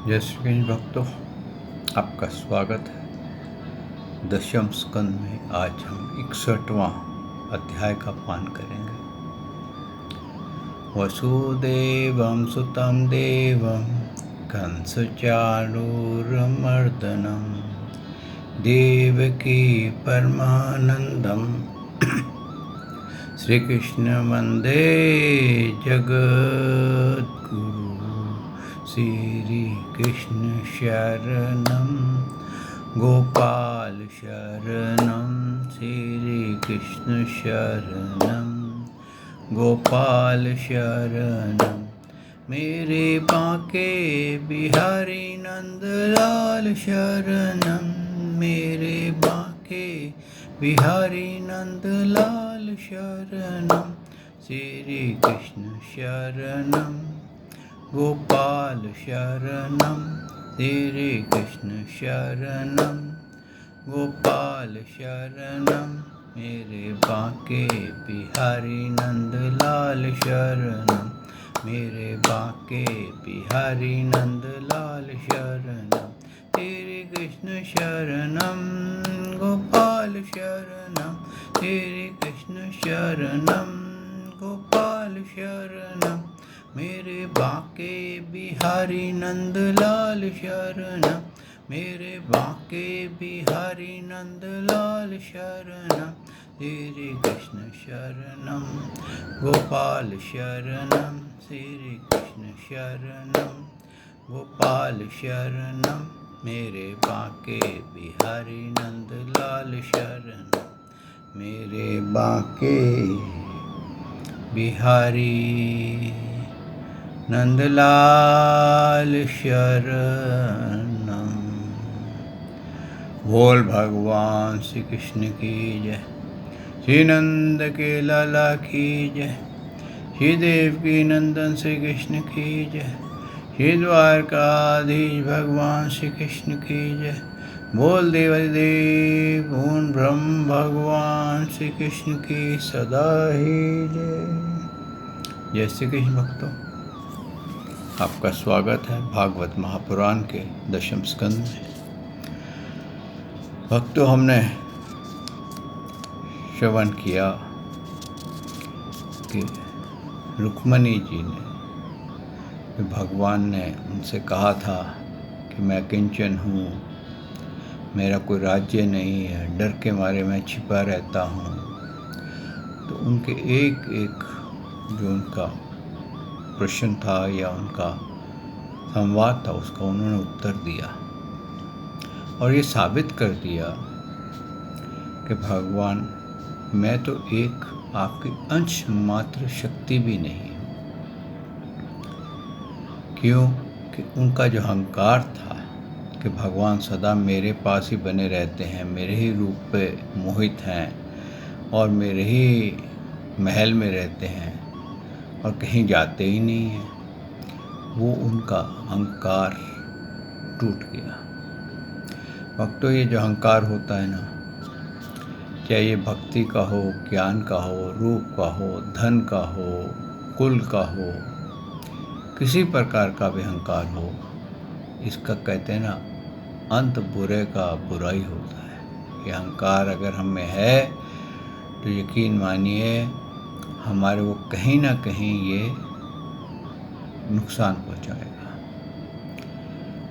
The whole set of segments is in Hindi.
जय श्री कृष्ण भक्तों, आपका स्वागत है। दशम स्कंद में आज हम 61वां अध्याय का पान करेंगे। वसुदेवं सुतं देवं कंसचाणूरमर्दनं देवकी परमानंदं श्री कृष्ण वंदे जगद्गुरु। श्री कृष्ण शरणं गोपाल शरणं, श्री कृष्ण शरणं गोपाल शरणं। मेरे बांके बिहारी नंदलाल शरणं, मेरे बांके बिहारी नंदलाल शरणं। श्री कृष्ण शरणं गोपाल शरणं, श्री कृष्ण शरणं गोपाल शरणं। मेरे बांके बिहारी नंदलाल शरणं, मेरे बांके बिहारी नंदलाल शरणं। श्री कृष्ण शरणं गोपाल शरणं, श्री कृष्ण शरणं गोपाल शरणं। मेरे बांके बिहारी नंदलाल शरणं, मेरे बांके बिहारी नंदलाल शरणं। श्री कृष्ण शरणं गोपाल शरणं, श्री कृष्ण शरणं गोपाल शरणं। मेरे बांके बिहारी नंदलाल शरणं, मेरे बांके बिहारी नंदलाल शरणं। बोल भगवान श्री कृष्ण की जय, श्री नंद के लाला की जय, श्री देवकी नंदन श्री कृष्ण की जय, श्री द्वारकाधीश भगवान श्री कृष्ण की जय। बोल देवादिदेव पूर्ण ब्रह्म भगवान श्री कृष्ण की सदा ही जय। जय श्री कृष्ण भक्तों, आपका स्वागत है भागवत महापुराण के दशम स्कंद में। भक्तों, हमने श्रवण किया कि रुक्मणी जी ने, भगवान ने उनसे कहा था कि मैं किंचन हूँ, मेरा कोई राज्य नहीं है, डर के मारे मैं छिपा रहता हूँ। तो उनके एक एक जो उनका प्रश्न था या उनका संवाद था, उसका उन्होंने उत्तर दिया और ये साबित कर दिया कि भगवान, मैं तो एक आपकी अंश मात्र शक्ति भी नहीं हूँ। क्यों कि उनका जो अहंकार था कि भगवान सदा मेरे पास ही बने रहते हैं, मेरे ही रूप पे मोहित हैं और मेरे ही महल में रहते हैं और कहीं जाते ही नहीं हैं, वो उनका अहंकार टूट गया। भक्तों, ये जो अहंकार होता है ना, चाहे ये भक्ति का हो, ज्ञान का हो, रूप का हो, धन का हो, कुल का हो, किसी प्रकार का भी अहंकार हो, इसका कहते हैं ना, अंत बुरे का बुरा ही होता है। ये अहंकार अगर हम में है तो यकीन मानिए हमारे को कहीं ना कहीं ये नुकसान पहुंचाएगा।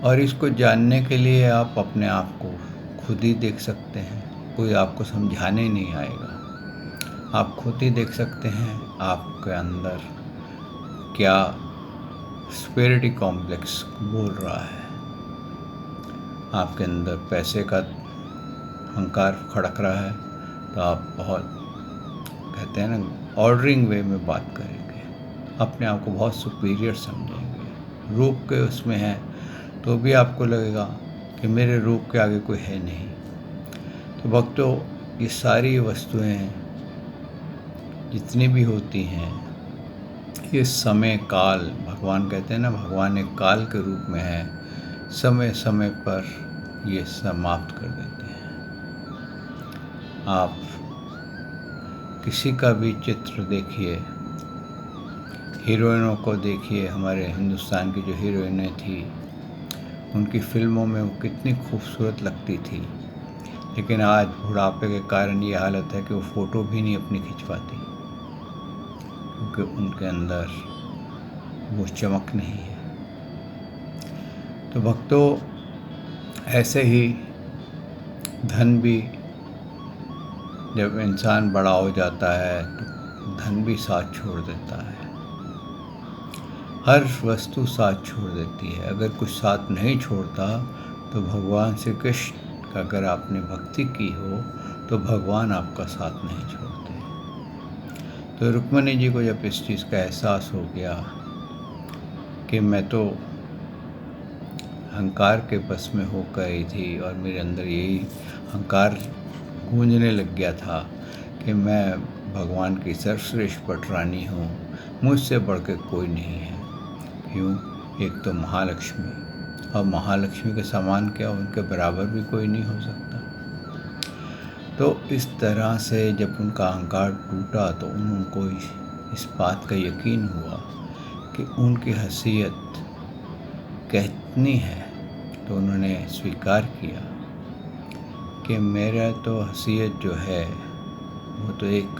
और इसको जानने के लिए आप अपने आप को खुद ही देख सकते हैं, कोई आपको समझाने नहीं आएगा। आप खुद ही देख सकते हैं आपके अंदर क्या सुपीरियरिटी कॉम्प्लेक्स बोल रहा है। आपके अंदर पैसे का अहंकार खड़क रहा है तो आप बहुत, कहते हैं ना, ऑर्डरिंग वे में बात करेंगे, अपने आप को बहुत सुपीरियर समझेंगे। रूप के उसमें है तो भी आपको लगेगा कि मेरे रूप के आगे कोई है नहीं। तो भक्तों, ये सारी वस्तुएं जितनी भी होती हैं, ये समय काल, भगवान कहते हैं ना, भगवान एक काल के रूप में है, समय समय पर ये समाप्त कर देते हैं। आप किसी का भी चित्र देखिए, हीरोइनों को देखिए, हमारे हिंदुस्तान की जो हीरोइनें थी, उनकी फिल्मों में वो कितनी खूबसूरत लगती थी, लेकिन आज बुढ़ापे के कारण ये हालत है कि वो फ़ोटो भी नहीं अपनी खिंचवाती, क्योंकि उनके अंदर वो चमक नहीं है। तो भक्तों, ऐसे ही धन भी, जब इंसान बड़ा हो जाता है तो धन भी साथ छोड़ देता है। हर वस्तु साथ छोड़ देती है। अगर कुछ साथ नहीं छोड़ता तो भगवान श्री कृष्ण का अगर आपने भक्ति की हो तो भगवान आपका साथ नहीं छोड़ते। तो रुक्मिणी जी को जब इस चीज़ का एहसास हो गया कि मैं तो अहंकार के बस में हो गई थी और मेरे अंदर यही अहंकार गूंजने लग गया था कि मैं भगवान की सर्वश्रेष्ठ पटरानी हूँ, मुझसे बढ़ के कोई नहीं है। क्यों? एक तो महालक्ष्मी, और महालक्ष्मी के समान क्या, उनके बराबर भी कोई नहीं हो सकता। तो इस तरह से जब उनका अहंकार टूटा तो उनको इस बात का यकीन हुआ कि उनकी हैसियत कितनी है। तो उन्होंने स्वीकार किया कि मेरा तो हैसियत जो है वो तो एक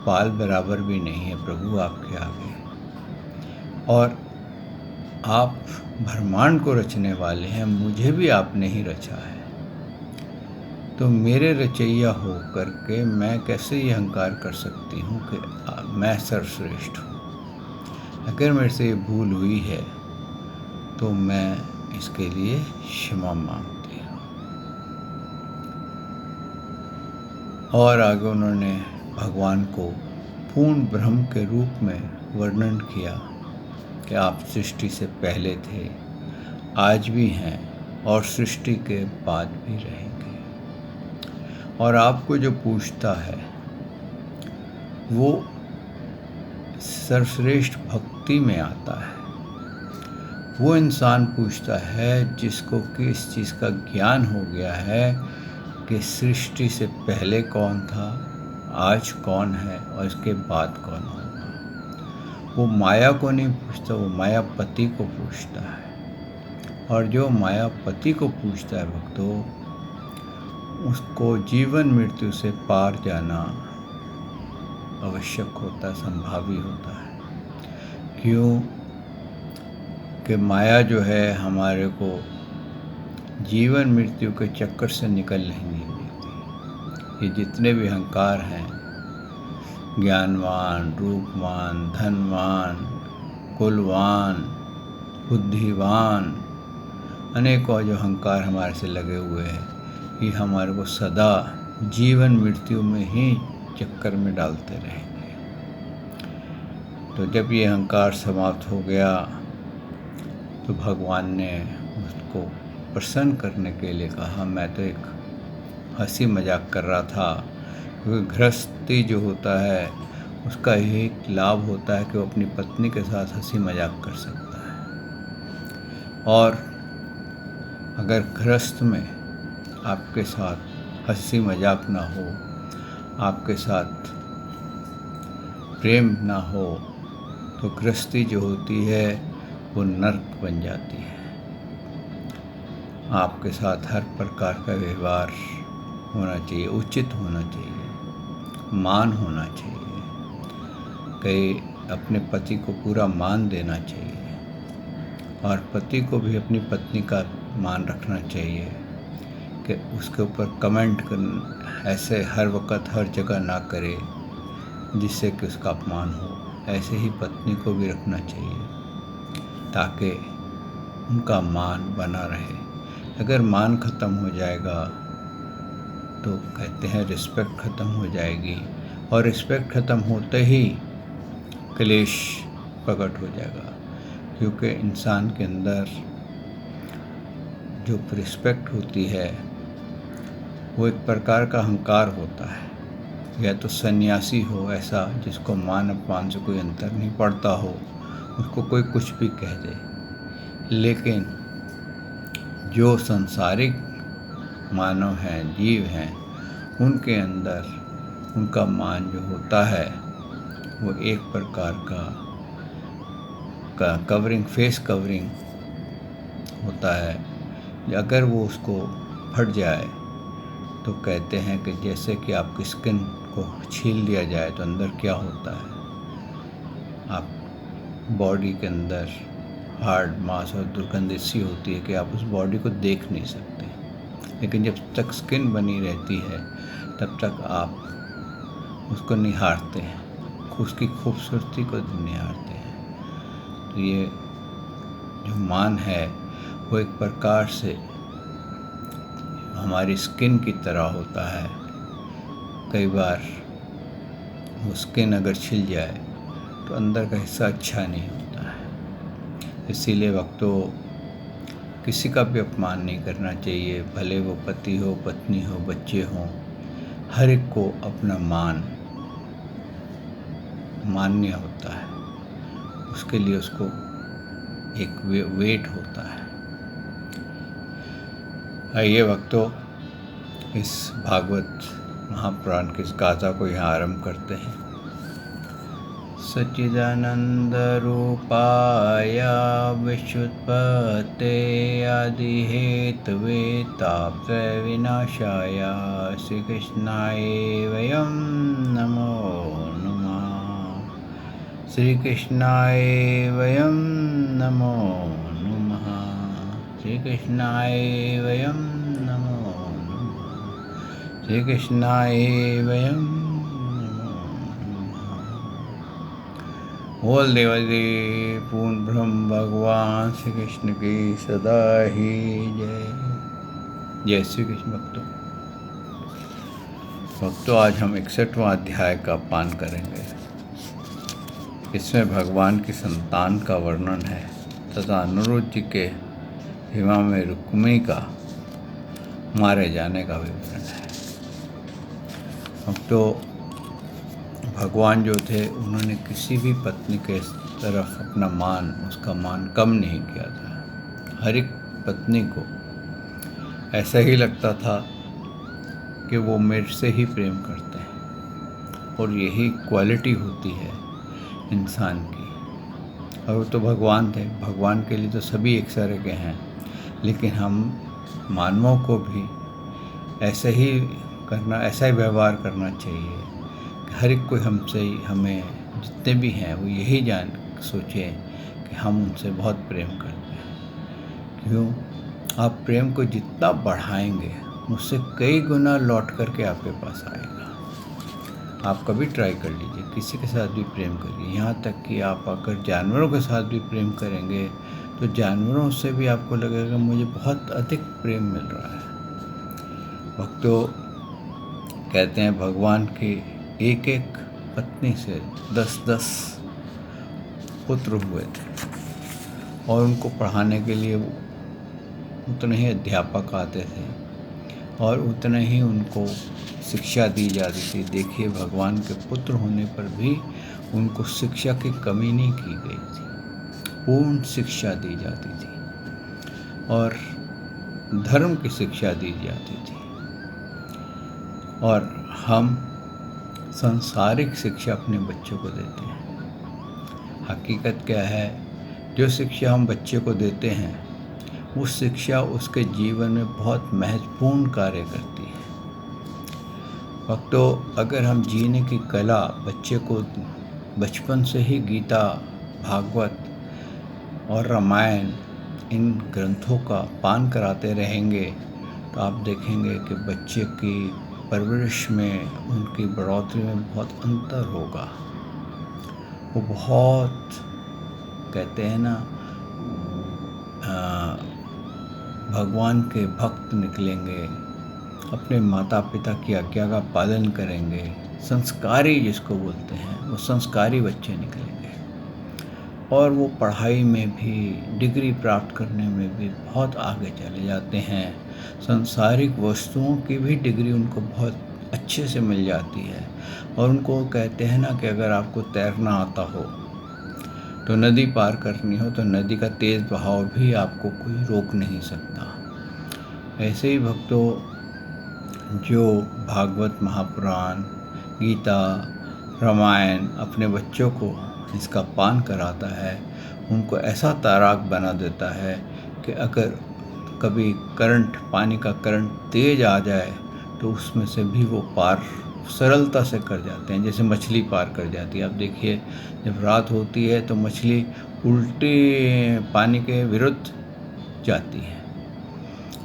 पाल बराबर भी नहीं है प्रभु आपके आगे, और आप ब्रह्मांड को रचने वाले हैं, मुझे भी आपने ही रचा है। तो मेरे रचैया हो करके मैं कैसे ये अहंकार कर सकती हूँ कि मैं सर्वश्रेष्ठ हूँ। अगर मेरे से ये भूल हुई है तो मैं इसके लिए क्षमा मांगती हूँ। और आगे उन्होंने भगवान को पूर्ण ब्रह्म के रूप में वर्णन किया कि आप सृष्टि से पहले थे, आज भी हैं और सृष्टि के बाद भी रहेंगे। और आपको जो पूछता है वो सर्वश्रेष्ठ भक्ति में आता है। वो इंसान पूछता है जिसको कि इस चीज़ का ज्ञान हो गया है कि सृष्टि से पहले कौन था, आज कौन है और इसके बाद कौन होगा। वो माया को नहीं पूछता, वो मायापति को पूछता है। और जो मायापति को पूछता है भक्तों, उसको जीवन मृत्यु से पार जाना आवश्यक होता, संभावी होता है। क्यों? कि माया जो है हमारे को जीवन मृत्यु के चक्कर से निकल नहीं देती। ये जितने भी अहंकार हैं, ज्ञानवान, रूपवान, धनवान, कुलवान, बुद्धिवान, अनेकों जो अहंकार हमारे से लगे हुए हैं, ये हमारे को सदा जीवन मृत्यु में ही चक्कर में डालते रहेंगे। तो जब ये अहंकार समाप्त हो गया तो भगवान ने उसको प्रसन्न करने के लिए कहा, मैं तो एक हंसी मजाक कर रहा था। क्योंकि गृहस्थी जो होता है उसका यही लाभ होता है कि वो अपनी पत्नी के साथ हंसी मजाक कर सकता है। और अगर गृहस्थ में आपके साथ हंसी मजाक ना हो, आपके साथ प्रेम ना हो, तो गृहस्थी जो होती है वो नर्क बन जाती है। आपके साथ हर प्रकार का व्यवहार होना चाहिए, उचित होना चाहिए, मान होना चाहिए, कई अपने पति को पूरा मान देना चाहिए, और पति को भी अपनी पत्नी का मान रखना चाहिए कि उसके ऊपर कमेंट कर ऐसे हर वक्त हर जगह ना करे जिससे कि उसका अपमान हो। ऐसे ही पत्नी को भी रखना चाहिए ताकि उनका मान बना रहे। अगर मान ख़त्म हो जाएगा तो कहते हैं रिस्पेक्ट ख़त्म हो जाएगी, और रिस्पेक्ट ख़त्म होते ही क्लेश प्रकट हो जाएगा। क्योंकि इंसान के अंदर जो रिस्पेक्ट होती है वो एक प्रकार का अहंकार होता है। या तो सन्यासी हो ऐसा जिसको मान अपमान से कोई अंतर नहीं पड़ता हो, उसको कोई कुछ भी कह दे। लेकिन जो सांसारिक मानव हैं, जीव हैं, उनके अंदर उनका मान जो होता है वो एक प्रकार का कवरिंग, फेस कवरिंग होता है, अगर वो उसको फट जाए तो कहते हैं कि जैसे कि आपकी स्किन को छील लिया जाए तो अंदर क्या होता है, आप बॉडी के अंदर हार्ड मांस और दुर्गंध ऐसी होती है कि आप उस बॉडी को देख नहीं सकते। लेकिन जब तक स्किन बनी रहती है तब तक आप उसको निहारते हैं, उसकी खूबसूरती को निहारते हैं। तो ये जो मान है वो एक प्रकार से हमारी स्किन की तरह होता है। कई बार वो स्किन अगर छिल जाए तो अंदर का हिस्सा अच्छा नहीं होता है। इसीलिए वक्तों किसी का भी अपमान नहीं करना चाहिए, भले वो पति हो, पत्नी हो, बच्चे हों, हर एक को अपना मान मान्य होता है। उसके लिए उसको एक वेट होता है। आइए भक्तों, इस भागवत महापुराण की इस गाथा को यहाँ आरंभ करते हैं। सच्चिदानंद रूपाय विश्वोत्पत्ते आदि हेतवे तापत्रय विनाशाय श्री कृष्णाय वयं नमो नमः। श्री कृष्णाय वयं नमो नमः। श्री कृष्णाय वयं नमो नमः। श्री कृष्णाय वयं बोल देवादेव पूर्ण ब्रह्म भगवान श्री कृष्ण की सदा ही जय। जय श्री कृष्ण। भक्तों आज हम 61वां अध्याय का पान करेंगे। इसमें भगवान की संतान का वर्णन है तथा अनुरुद्ध जी के हिमा में रुक्मिणी का मारे जाने का विवरण है। भक्तों भगवान जो थे उन्होंने किसी भी पत्नी के तरफ अपना मान, उसका मान कम नहीं किया था। हर एक पत्नी को ऐसा ही लगता था कि वो मेरे से ही प्रेम करते हैं, और यही क्वालिटी होती है इंसान की। और वो तो भगवान थे, भगवान के लिए तो सभी एक सारे के हैं, लेकिन हम मानवों को भी ऐसा ही व्यवहार करना चाहिए। हर एक कोई हमें जितने भी हैं वो यही सोचें कि हम उनसे बहुत प्रेम करते हैं। क्यों? आप प्रेम को जितना बढ़ाएंगे उससे कई गुना लौट करके आपके पास आएगा। आप कभी ट्राई कर लीजिए, किसी के साथ भी प्रेम करिए। यहाँ तक कि आप अगर जानवरों के साथ भी प्रेम करेंगे तो जानवरों से भी आपको लगेगा मुझे बहुत अधिक प्रेम मिल रहा है। भक्तों कहते हैं भगवान की एक एक पत्नी से 10-10 पुत्र हुए थे, और उनको पढ़ाने के लिए उतने ही अध्यापक आते थे और उतने ही उनको शिक्षा दी जाती थी। देखिए भगवान के पुत्र होने पर भी उनको शिक्षा की कमी नहीं की गई थी, पूर्ण शिक्षा दी जाती थी और धर्म की शिक्षा दी जाती थी। और हम सांसारिक शिक्षा अपने बच्चों को देते हैं। हकीकत क्या है, जो शिक्षा हम बच्चे को देते हैं वो शिक्षा उसके जीवन में बहुत महत्वपूर्ण कार्य करती है। भक्तों अगर हम जीने की कला बच्चे को बचपन से ही गीता, भागवत और रामायण इन ग्रंथों का पान कराते रहेंगे तो आप देखेंगे कि बच्चे की परवरिश में, उनकी बढ़ोतरी में बहुत अंतर होगा। वो बहुत कहते हैं ना भगवान के भक्त निकलेंगे, अपने माता पिता की आज्ञा का पालन करेंगे, संस्कारी जिसको बोलते हैं वो संस्कारी बच्चे निकलेंगे। और वो पढ़ाई में भी, डिग्री प्राप्त करने में भी बहुत आगे चले जाते हैं। सांसारिक वस्तुओं की भी डिग्री उनको बहुत अच्छे से मिल जाती है। और उनको कहते हैं ना कि अगर आपको तैरना आता हो तो नदी पार करनी हो तो नदी का तेज़ बहाव भी आपको कोई रोक नहीं सकता। ऐसे ही भक्तों जो भागवत, महापुराण, गीता, रामायण अपने बच्चों को इसका पान कराता है, उनको ऐसा तैराक बना देता है कि अगर कभी करंट, पानी का करंट तेज आ जाए तो उसमें से भी वो पार सरलता से कर जाते हैं, जैसे मछली पार कर जाती है। आप देखिए, जब रात होती है तो मछली उल्टे पानी के विरुद्ध जाती है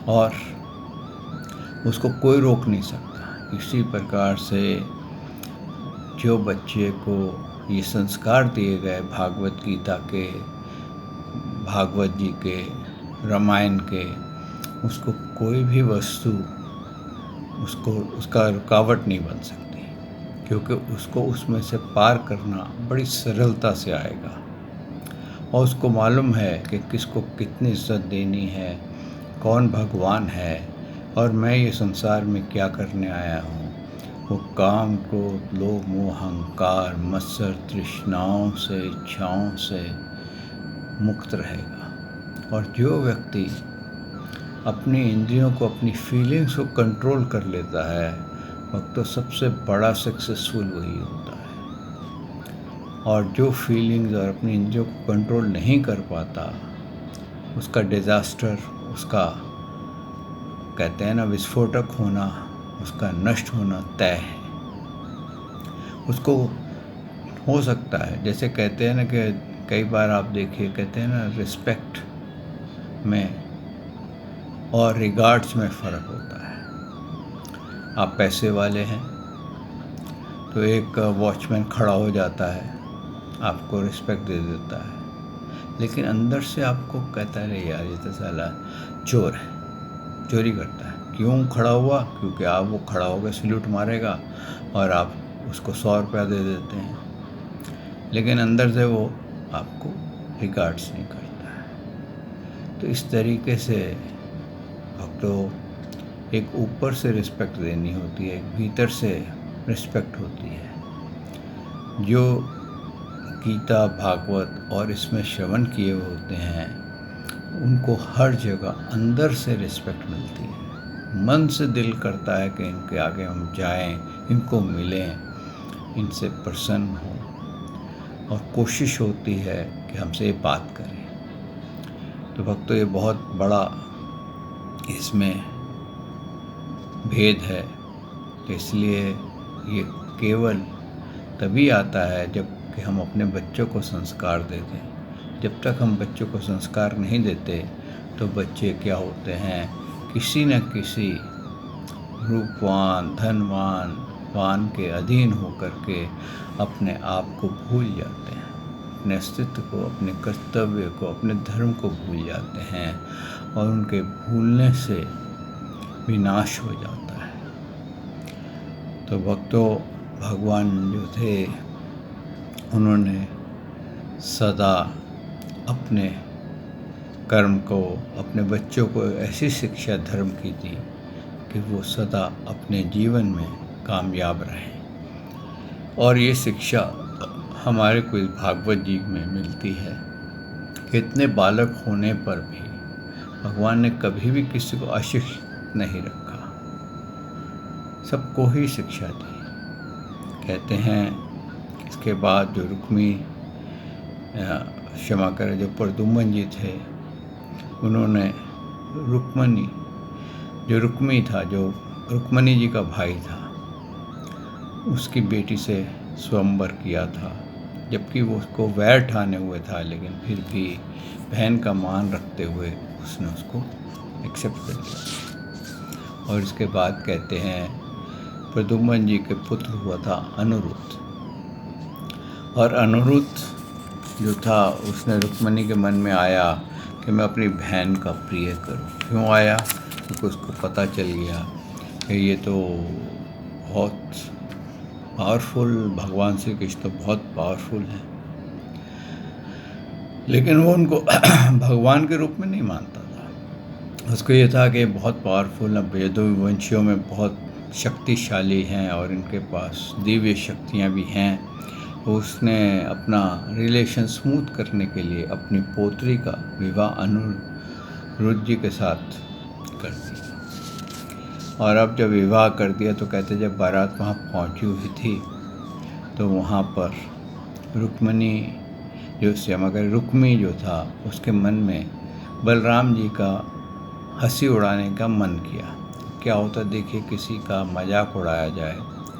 और उसको कोई रोक नहीं सकता। इसी प्रकार से जो बच्चे को ये संस्कार दिए गए भागवत गीता के, भागवत जी के, रामायण के, उसको कोई भी वस्तु उसका रुकावट नहीं बन सकती, क्योंकि उसको उसमें से पार करना बड़ी सरलता से आएगा और उसको मालूम है कि किसको कितनी इज्जत देनी है, कौन भगवान है और मैं ये संसार में क्या करने आया हूँ। वो काम, क्रोध, लोभ, मोह, अहंकार, मत्सर, तृष्णाओं से, इच्छाओं से मुक्त रहेगा। और जो व्यक्ति अपनी इंद्रियों को, अपनी फीलिंग्स को कंट्रोल कर लेता है, वक्त तो सबसे बड़ा सक्सेसफुल वही होता है। और जो फीलिंग्स और अपनी इंद्रियों को कंट्रोल नहीं कर पाता, उसका डिज़ास्टर, उसका कहते हैं ना विस्फोटक होना, उसका नष्ट होना तय है। उसको हो सकता है, जैसे कहते हैं ना कि कई बार आप देखिए, कहते हैं ना रिस्पेक्ट में और रिगार्ड्स में फ़र्क होता है। आप पैसे वाले हैं तो एक वॉचमैन खड़ा हो जाता है, आपको रिस्पेक्ट दे देता है, लेकिन अंदर से आपको कहता है अरे यार ये तो साला चोर है, चोरी करता है। क्यों खड़ा हुआ? क्योंकि आप वो खड़ा होकर सल्यूट मारेगा और आप उसको 100 रुपया दे देते हैं, लेकिन अंदर से वो आपको रिगार्ड्स नहीं करता है। तो इस तरीके से भक्तों, एक ऊपर से रिस्पेक्ट देनी होती है, एक भीतर से रिस्पेक्ट होती है। जो गीता, भागवत और इसमें श्रवण किए होते हैं, उनको हर जगह अंदर से रिस्पेक्ट मिलती है। मन से दिल करता है कि इनके आगे हम जाएं, इनको मिलें, इनसे प्रसन्न हों, और कोशिश होती है कि हमसे ये बात करें। तो भक्तों, ये बहुत बड़ा इसमें भेद है। तो इसलिए ये केवल तभी आता है जब कि हम अपने बच्चों को संस्कार दे दें। जब तक हम बच्चों को संस्कार नहीं देते तो बच्चे क्या होते हैं, किसी न किसी रूपवान, धनवान, वान के अधीन होकर के अपने आप को भूल जाते हैं, अपने अस्तित्व को, अपने कर्तव्य को, अपने धर्म को भूल जाते हैं और उनके भूलने से विनाश हो जाता है। तो भक्तों, भगवान जो थे, उन्होंने सदा अपने कर्म को, अपने बच्चों को ऐसी शिक्षा धर्म की दी कि वो सदा अपने जीवन में कामयाब रहें। और ये शिक्षा हमारे को इस भागवत जी में मिलती है कि इतने बालक होने पर भी भगवान ने कभी भी किसी को अशिक्षित नहीं रखा, सबको ही शिक्षा दी। कहते हैं इसके बाद जो क्षमा करें, जो प्रद्युम्न जी थे, उन्होंने रुक्मणी जी का भाई था, उसकी बेटी से स्वयंवर किया था, जबकि वो उसको वैर ठाने हुए था, लेकिन फिर भी बहन का मान रखते हुए उसने उसको एक्सेप्ट कर लिया। और इसके बाद कहते हैं प्रद्युम्न जी के पुत्र हुआ था अनिरुद्ध, और अनिरुद्ध जो था, उसने रुक्मणी के मन में आया कि मैं अपनी बहन का प्रिय करूं। क्यों आया? क्योंकि उसको पता चल गया कि ये तो बहुत पावरफुल, भगवान श्री कृष्ण तो बहुत पावरफुल हैं, लेकिन वो उनको भगवान के रूप में नहीं मानता था। उसको ये था कि बहुत पावरफुल, अब यदुवंशियों में बहुत शक्तिशाली हैं और इनके पास दिव्य शक्तियाँ भी हैं। तो उसने अपना रिलेशन स्मूथ करने के लिए अपनी पोत्री का विवाह अनिरुद्ध जी के साथ कर दिया। और अब जब विवाह कर दिया तो कहते जब बारात वहाँ पहुँची हुई थी तो वहाँ पर रुक्मणी जो था, उसके मन में बलराम जी का हंसी उड़ाने का मन किया। क्या होता, देखिए, किसी का मजाक उड़ाया जाए,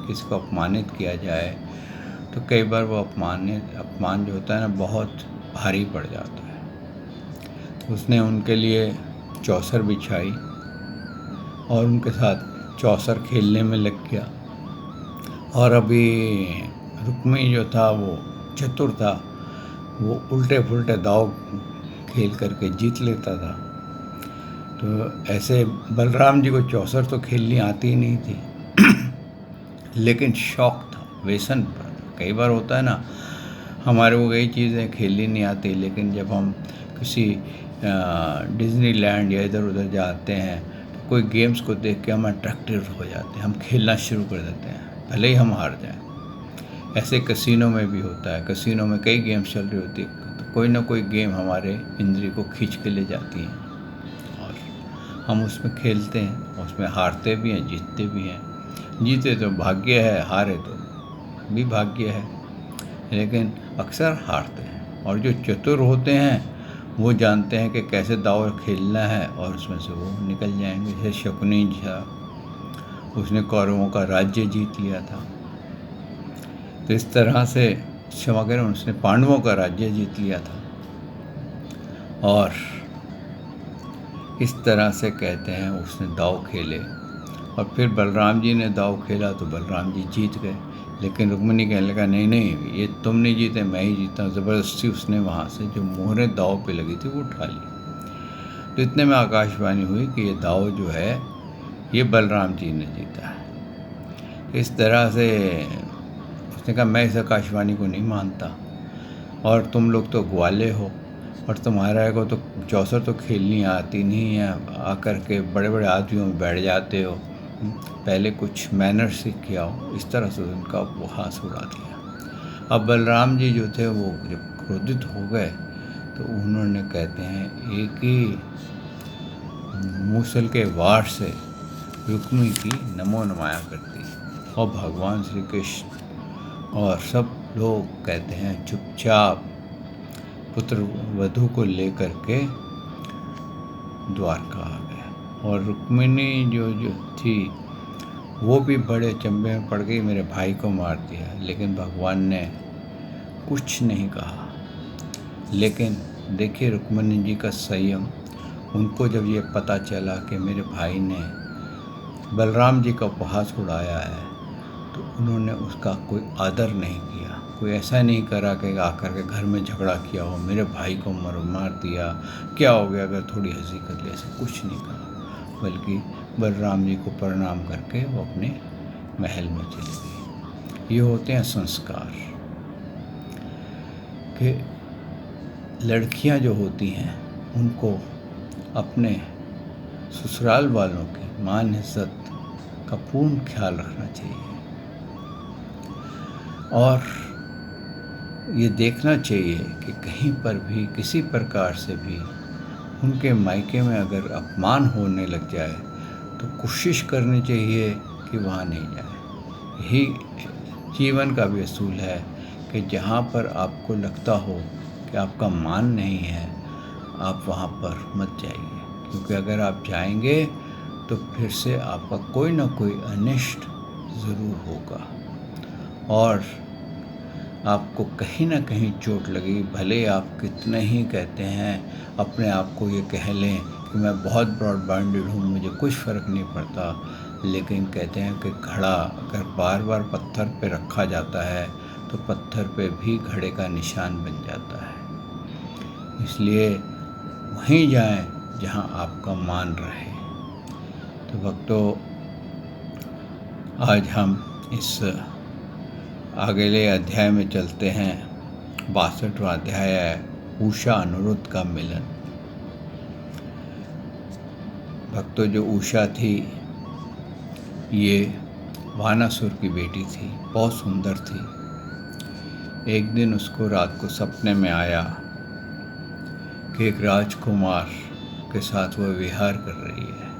किसी को अपमानित किया जाए, तो कई बार वो अपमान जो होता है ना, बहुत भारी पड़ जाता है। तो उसने उनके लिए चौसर बिछाई और उनके साथ चौसर खेलने में लग गया। और अभी रुक्मी जो था वो चतुर था, वो उल्टे पुल्टे दाव खेल करके जीत लेता था। तो ऐसे बलराम जी को चौसर तो खेलनी आती ही नहीं थी लेकिन शौक था, व्यसन पर। कई बार होता है ना, हमारे को कई चीज़ें खेलनी नहीं आती, लेकिन जब हम किसी डिज्नीलैंड या इधर उधर जाते हैं तो कोई गेम्स को देख के हम अट्रैक्टिव हो जाते हैं, हम खेलना शुरू कर देते हैं, भले ही हम हार जाएं। ऐसे कसिनो में भी होता है, कसिनो में कई गेम्स चल रही होती है, तो कोई ना कोई गेम हमारे इंद्री को खींच के ले जाती है और हम उसमें खेलते हैं, उसमें हारते भी हैं, जीतते भी हैं। जीते तो भाग्य है, हारे तो भी भाग्य है, लेकिन अक्सर हारते हैं। और जो चतुर होते हैं वो जानते हैं कि कैसे दाव खेलना है और उसमें से वो निकल जाएंगे। जैसे शकुनी था, उसने कौरवों का राज्य जीत लिया था। तो इस तरह से क्षमा करें, उसने पांडवों का राज्य जीत लिया था। और इस तरह से कहते हैं उसने दाव खेले, और फिर बलराम जी ने दाव खेला तो बलराम जी जीत गए। लेकिन रुक्मिणी कहने लगा, नहीं नहीं, ये तुम नहीं जीते, मैं ही जीता हूँ। ज़बरदस्ती उसने वहाँ से जो मोहरें दाव पे लगी थी वो उठा ली। तो इतने में आकाशवाणी हुई कि ये दाव जो है ये बलराम जी ने जीता है। इस तरह से उसने कहा, मैं इस आकाशवाणी को नहीं मानता, और तुम लोग तो ग्वाले हो, और तुम्हारा को तो चौसर तो खेलनी आती नहीं है, आकर के बड़े बड़े आदमियों में बैठ जाते हो, पहले कुछ मैनर सीख के आओ। इस तरह से उनका उपहास उड़ा दिया। अब बलराम जी जो थे वो जब क्रोधित हो गए तो उन्होंने, कहते हैं, एक ही मूसल के वार से रुक्मी की नमो नमाया कर दी। और भगवान श्री कृष्ण और सब लोग, कहते हैं, चुपचाप पुत्र वधू को लेकर के द्वारका आ गए। और रुक्मिणी जो थी वो भी बड़े चंबे में पड़ गई, मेरे भाई को मार दिया। लेकिन भगवान ने कुछ नहीं कहा। लेकिन देखिए रुक्मिणी जी का संयम, उनको जब ये पता चला कि मेरे भाई ने बलराम जी का उपहास उड़ाया है, तो उन्होंने उसका कोई आदर नहीं किया। कोई ऐसा नहीं करा कि आकर के घर में झगड़ा किया हो, मेरे भाई को मार दिया, क्या हो गया अगर थोड़ी हंसी कर ली, ऐसा कुछ नहीं कहा। बल्कि बलराम जी को प्रणाम करके वो अपने महल में चली गई। ये होते हैं संस्कार कि लड़कियां जो होती हैं उनको अपने ससुराल वालों की मान इज्जत का पूर्ण ख्याल रखना चाहिए, और ये देखना चाहिए कि कहीं पर भी किसी प्रकार से भी उनके मायके में अगर अपमान होने लग जाए तो कोशिश करनी चाहिए कि वहाँ नहीं जाए। यही जीवन का भी असूल है कि जहाँ पर आपको लगता हो कि आपका मान नहीं है, आप वहाँ पर मत जाइए, क्योंकि अगर आप जाएंगे तो फिर से आपका कोई ना कोई अनिष्ट ज़रूर होगा और आपको कहीं ना कहीं चोट लगेगी। भले आप कितने ही, कहते हैं, अपने आप को ये कह लें कि मैं बहुत ब्रॉड माइंडेड हूँ, मुझे कुछ फ़र्क नहीं पड़ता, लेकिन कहते हैं कि घड़ा अगर बार बार पत्थर पे रखा जाता है तो पत्थर पे भी घड़े का निशान बन जाता है। इसलिए वहीं जाएं जहां आपका मान रहे। तो भक्तों, आज हम इस अगले अध्याय में चलते हैं। 62वां अध्याय है उषा अनिरुद्ध का मिलन। भक्तों, जो उषा थी ये वानासुर की बेटी थी, बहुत सुंदर थी। एक दिन उसको रात को सपने में आया कि एक राजकुमार के साथ वह विहार कर रही है।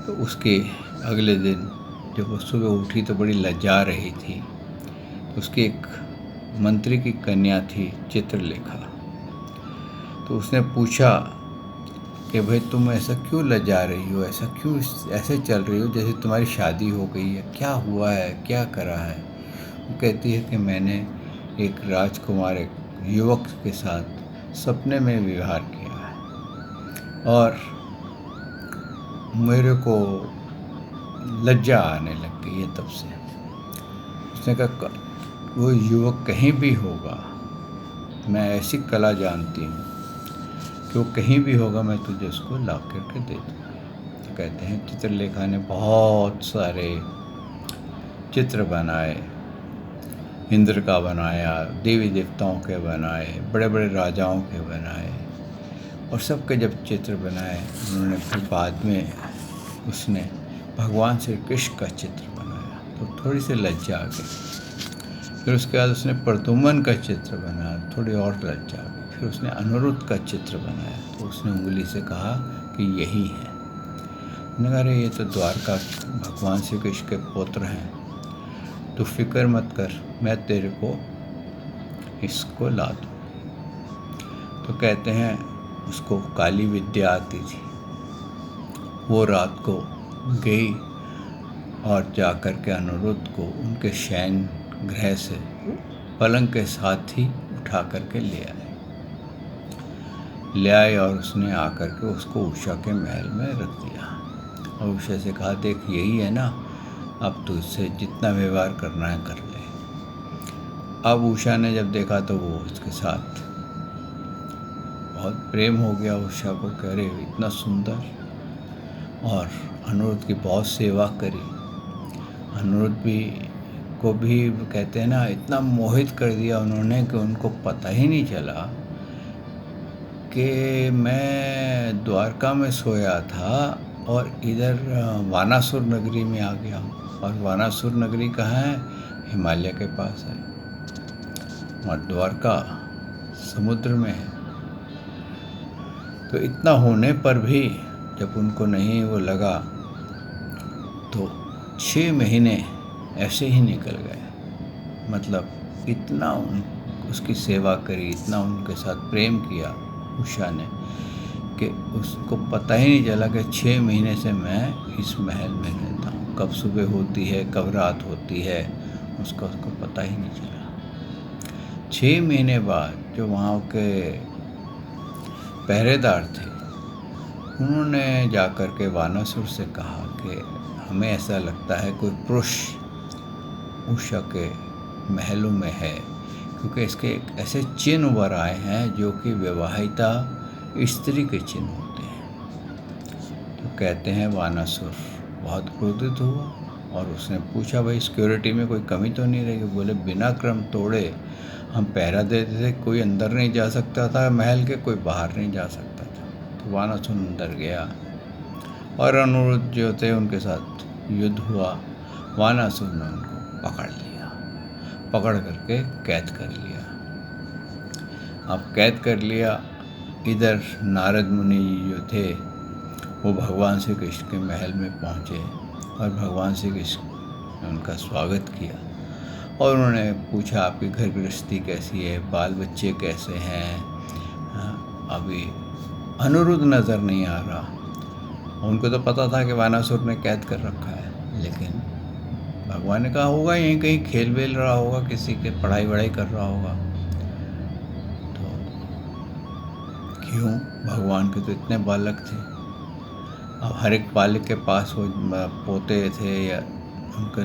तो उसके अगले दिन जब वो सुबह उठी तो बड़ी लज्जा रही थी। उसकी एक मंत्री की कन्या थी चित्रलेखा। तो उसने पूछा कि भाई तुम ऐसा क्यों लजा रही हो, ऐसा क्यों ऐसे चल रही हो जैसे तुम्हारी शादी हो गई है, क्या हुआ है, क्या करा है। वो कहती है कि मैंने एक राजकुमार, एक युवक के साथ सपने में विवाह किया है और मेरे को लज्जा आने लग गई है तब से। उसने कहा वो युवक कहीं भी होगा, मैं ऐसी कला जानती हूँ कि वो कहीं भी होगा, मैं तुझे उसको ला करके दे दूँगी। तो कहते हैं चित्रलेखा ने बहुत सारे चित्र बनाए, इंद्र का बनाया, देवी देवताओं के बनाए, बड़े बड़े राजाओं के बनाए, और सबके जब चित्र बनाए उन्होंने फिर बाद में उसने भगवान श्री कृष्ण का चित्र बनाया तो थोड़ी सी लज्जा आ गई। फिर उसके बाद उसने प्रद्युम्न का चित्र बनाया, थोड़ी और लज्जा आ गई। फिर उसने अनिरुद्ध का चित्र बनाया तो उसने उंगली से कहा कि यही है। मैंने कहा अरे ये तो द्वारका भगवान श्री कृष्ण के पुत्र हैं, तो फिक्र मत कर, मैं तेरे को इसको ला दूँ। तो कहते हैं उसको काली विद्या आती थी। वो रात को गई और जा कर के अनिरुद्ध को उनके शयन गृह से पलंग के साथ ही उठा करके ले आए और उसने आकर के उसको उषा के महल में रख दिया और उषा से कहा देख यही है ना, अब तो इससे जितना व्यवहार करना है कर ले। अब उषा ने जब देखा तो वो उसके साथ बहुत प्रेम हो गया उषा को, कह रहे इतना सुंदर, और अनिरुद्ध की बहुत सेवा करी। अनिरुद्ध को भी कहते हैं ना इतना मोहित कर दिया उन्होंने कि उनको पता ही नहीं चला कि मैं द्वारका में सोया था और इधर वानासुर नगरी में आ गया हूँ। और वानासुर नगरी कहाँ है? हिमालय के पास है, और द्वारका समुद्र में है। तो इतना होने पर भी जब उनको नहीं वो लगा तो 6 महीने ऐसे ही निकल गए। मतलब इतना उसकी सेवा करी, इतना उनके साथ प्रेम किया उषा ने कि उसको पता ही नहीं चला कि 6 महीने से मैं इस महल में रहता हूँ। कब सुबह होती है, कब रात होती है, उसको पता ही नहीं चला। 6 महीने बाद जो वहाँ के पहरेदार थे उन्होंने जाकर के वानासुर से कहा कि हमें ऐसा लगता है कोई पुरुष उषा के महलों में है, क्योंकि इसके एक ऐसे चिन्ह उभर आए हैं जो कि विवाहिता स्त्री के चिन्ह होते हैं। तो कहते हैं वानासुर बहुत क्रोधित हुआ और उसने पूछा भाई सिक्योरिटी में कोई कमी तो नहीं रही? बोले बिना क्रम तोड़े हम पहरा देते थे, कोई अंदर नहीं जा सकता था महल के, कोई बाहर नहीं जा सकता था। तो वानासुर अंदर गया और अनिरुद्ध जो थे उनके साथ युद्ध हुआ। वानासुर ने उनको पकड़ लिया, पकड़ करके कैद कर लिया। अब कैद कर लिया, इधर नारद मुनि जो थे वो भगवान श्री कृष्ण के महल में पहुँचे और भगवान श्री कृष्ण ने उनका स्वागत किया और उन्होंने पूछा आपकी घर गृहस्थी कैसी है, बाल बच्चे कैसे हैं। अभी अनिरुद्ध नज़र नहीं आ रहा। उनको तो पता था कि वानासुर ने कैद कर रखा है, लेकिन भगवान ने कहा होगा यहीं कहीं खेल वेल रहा होगा, किसी के पढ़ाई वढ़ाई कर रहा होगा। तो क्यों, भगवान के तो इतने बालक थे। अब हर एक बालक के पास वो पोते थे या उनके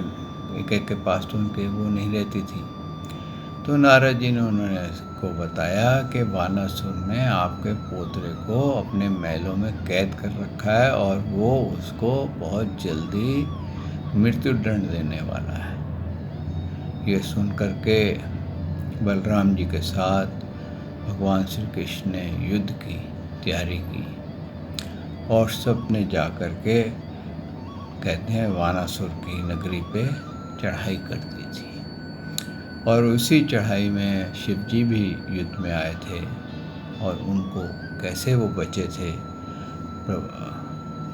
एक एक के पास तो उनके वो नहीं रहती थी। तो नारद जी ने उन्होंने को बताया कि वानासुर ने आपके पोतरे को अपने महलों में कैद कर रखा है और वो उसको बहुत जल्दी मृत्यु दंड देने वाला है। ये सुन कर के बलराम जी के साथ भगवान श्री कृष्ण ने युद्ध की तैयारी की और सब ने जा कर के कहते हैं वानासुर की नगरी पे चढ़ाई कर दी थी। और उसी चढ़ाई में शिव जी भी युद्ध में आए थे और उनको कैसे वो बचे थे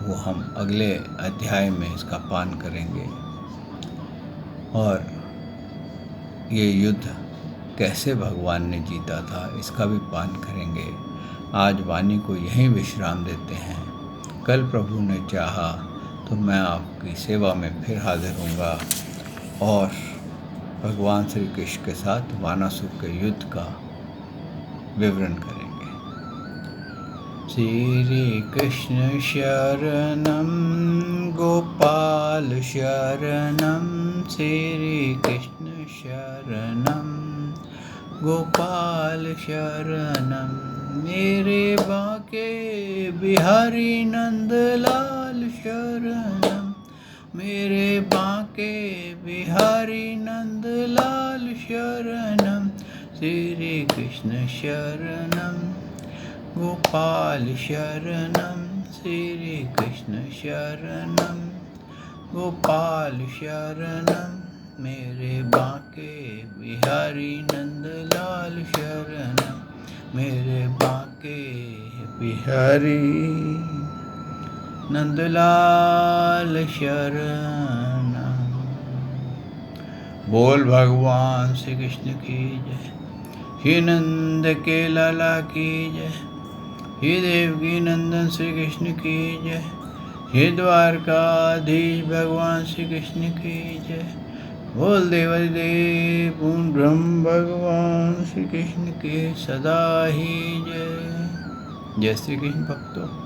वो हम अगले अध्याय में इसका पान करेंगे। और ये युद्ध कैसे भगवान ने जीता था इसका भी पान करेंगे। आज वाणी को यहीं विश्राम देते हैं। कल प्रभु ने चाहा तो मैं आपकी सेवा में फिर हाजिर होऊंगा और भगवान श्री कृष्ण के साथ वानासुर के युद्ध का विवरण करेंगे। श्री कृष्ण शरणम गोपाल शरणम, श्री कृष्ण शरणम गोपाल शरणम, मेरे बांके बिहारी नंदलाल शरणम, मेरे बांके बिहारी नंदलाल शरणम, श्री कृष्ण शरणम गोपाल शरणम, श्री कृष्ण शरणम गोपाल शरणम, मेरे बांके बिहारी नंदलाल शरणम, मेरे बांके बिहारी नंदलाल शरणम। बोल भगवान श्री कृष्ण की जय, हे नंद के लाला की जय, हे देवकी नंदन श्री कृष्ण की जय, हे द्वारकाधीश भगवान श्री कृष्ण की जय। बोल देवादिदेव पूर्ण ब्रह्म भगवान श्री कृष्ण की सदा ही जय। जय श्री कृष्ण भक्तों।